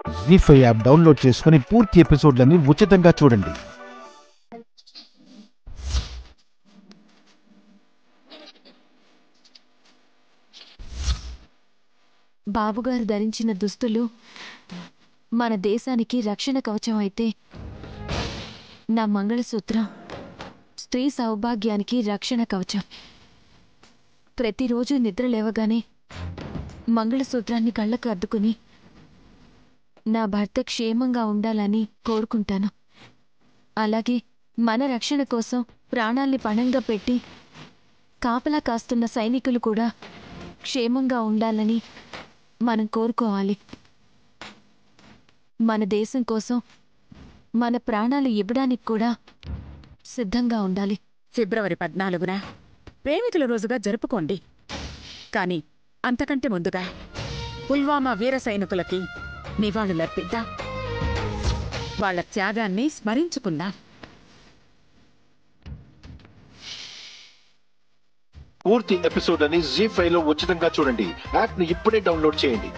జీ5 app download చేసుకుని పూర్తి ఎపిసోడ్లని ఉచితంగా చూడండి. బాబుగారు ధరించిన దుస్తులు మన దేశానికి రక్షణ కవచం అయితే, నా మంగళసూత్రం స్త్రీ సౌభాగ్యానికి రక్షణ కవచం. ప్రతిరోజు నిద్ర లేవగానే మంగళసూత్రాన్ని కళ్ళకు అద్దుకుని నా భర్త క్షేమంగా ఉండాలని కోరుకుంటాను. అలాగే మన రక్షణ కోసం ప్రాణాల్ని పణంగా పెట్టి కాపలా కాస్తున్న సైనికులు కూడా క్షేమంగా ఉండాలని మనం కోరుకోవాలి. మన దేశం కోసం మన ప్రాణాలు ఇవ్వడానికి కూడా సిద్ధంగా ఉండాలి. ఫిబ్రవరి 14న ప్రేమికుల రోజుగా జరుపుకోండి. కానీ అంతకంటే ముందుగా పుల్వామా వీర సైనికులకి నివాళులర్పిద్దాం. వాళ్ళ త్యాగాన్ని స్మరించుకుందాం. పూర్తి ఎపిసోడ్ అని జీ5 లో ఉచితంగా చూడండి. యాప్ ని ఇప్పుడే డౌన్లోడ్ చేయండి.